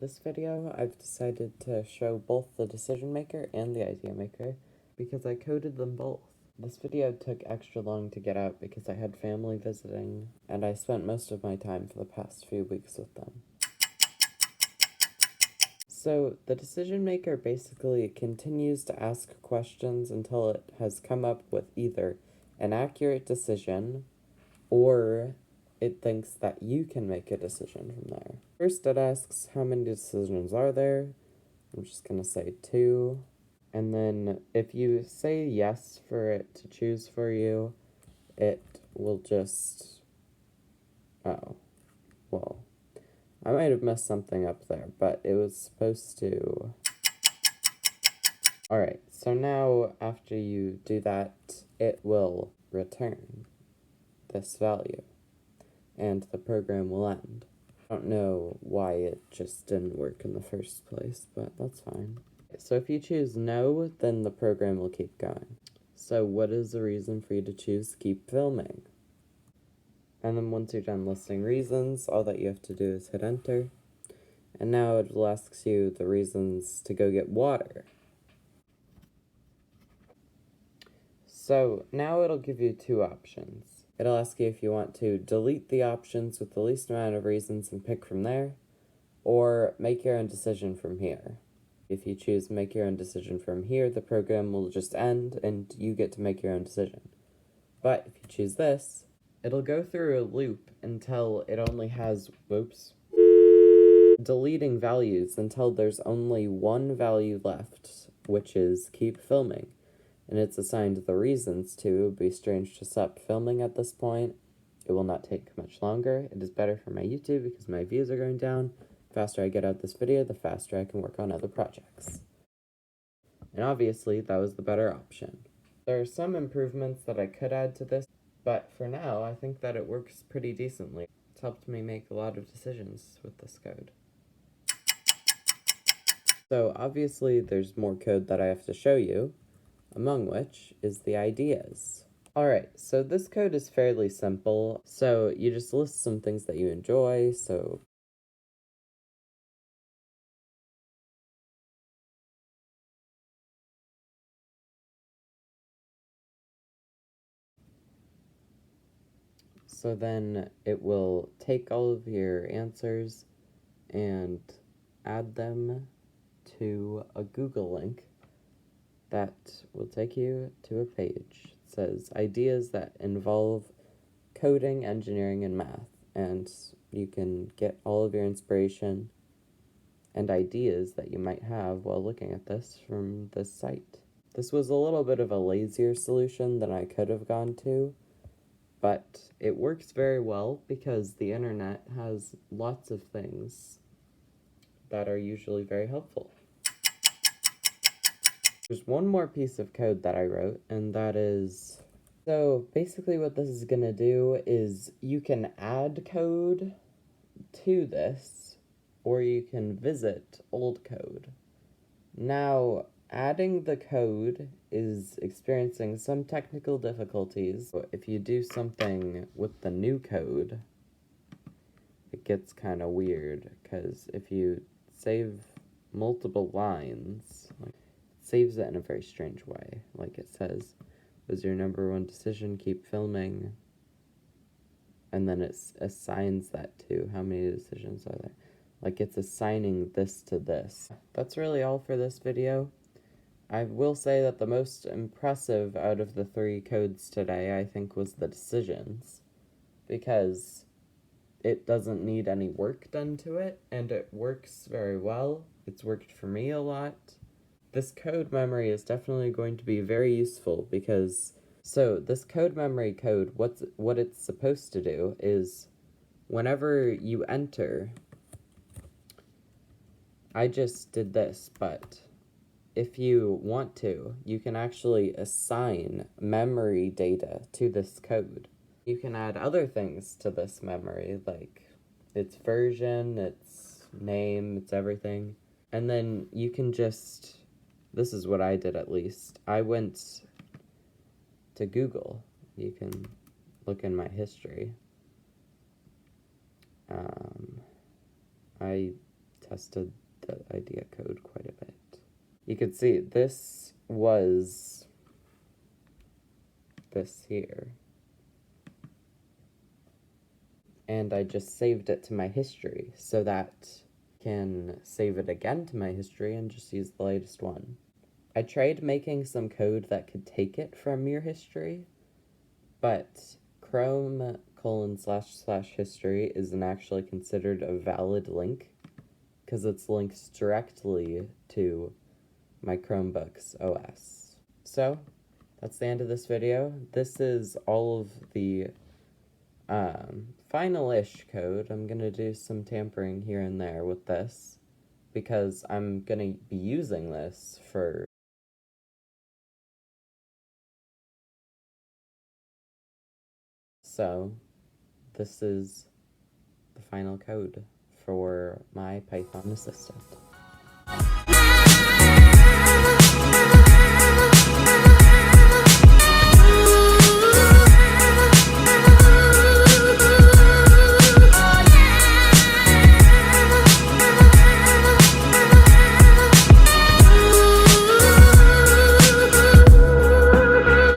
this video, I've decided to show both the decision maker and the idea maker because I coded them both. This video took extra long to get out because I had family visiting, and I spent most of my time for the past few weeks with them. So, the decision maker basically continues to ask questions until it has come up with either an accurate decision, or it thinks that you can make a decision from there. First, it asks how many decisions are there. I'm just gonna say 2. And then if you say yes for it to choose for you, it will just... oh, well, I might have messed something up there, but it was supposed to... Alright, so now after you do that, it will return this value, and the program will end. I don't know why it just didn't work in the first place, but that's fine. So if you choose no, then the program will keep going. So what is the reason for you to choose keep filming? And then once you're done listing reasons, all that you have to do is hit enter. And now it will ask you the reasons to go get water. So now it'll give you 2 options. It'll ask you if you want to delete the options with the least amount of reasons and pick from there, or make your own decision from here. If you choose make your own decision from here, the program will just end and you get to make your own decision. But if you choose this, it'll go through a loop until it only has, deleting values until there's only one value left, which is keep filming. And it's assigned the reasons to. It would be strange to stop filming at this point. It will not take much longer. It is better for my YouTube because my views are going down. The faster I get out this video, the faster I can work on other projects. And obviously, that was the better option. There are some improvements that I could add to this, but for now, I think that it works pretty decently. It's helped me make a lot of decisions with this code. So obviously, there's more code that I have to show you, among which is the ideas. Alright, so this code is fairly simple. So you just list some things that you enjoy, so then it will take all of your answers and add them to a Google link that will take you to a page. It says ideas that involve coding, engineering, and math, and you can get all of your inspiration and ideas that you might have while looking at this from this site. This was a little bit of a lazier solution than I could have gone to, but it works very well because the internet has lots of things that are usually very helpful. There's one more piece of code that I wrote, and that is... so basically what this is gonna do is you can add code to this, or you can visit old code. Now, adding the code is experiencing some technical difficulties. If you do something with the new code, it gets kind of weird, because if you save multiple lines, it saves it in a very strange way. Like it says, was your number 1 decision keep filming? And then it assigns that to how many decisions are there. Like it's assigning this to this. That's really all for this video. I will say that the most impressive out of the 3 codes today, I think, was the decisions. Because it doesn't need any work done to it, and it works very well. It's worked for me a lot. This code memory is definitely going to be very useful because... so this code memory code, what it's supposed to do is whenever you enter... I just did this, but if you want to, you can actually assign memory data to this code. You can add other things to this memory, like its version, its name, its everything. And then you can just... this is what I did at least. I went to Google. You can look in my history. I tested the idea code quite a bit. You can see this was this here. And I just saved it to my history so that I can save it again to my history and just use the latest one. I tried making some code that could take it from your history, but Chrome://history isn't actually considered a valid link because it's linked directly to my Chromebook's OS. So, that's the end of this video. This is all of the final-ish code. I'm gonna do some tampering here and there with this because I'm gonna be using this for so this is the final code for my Python assistant.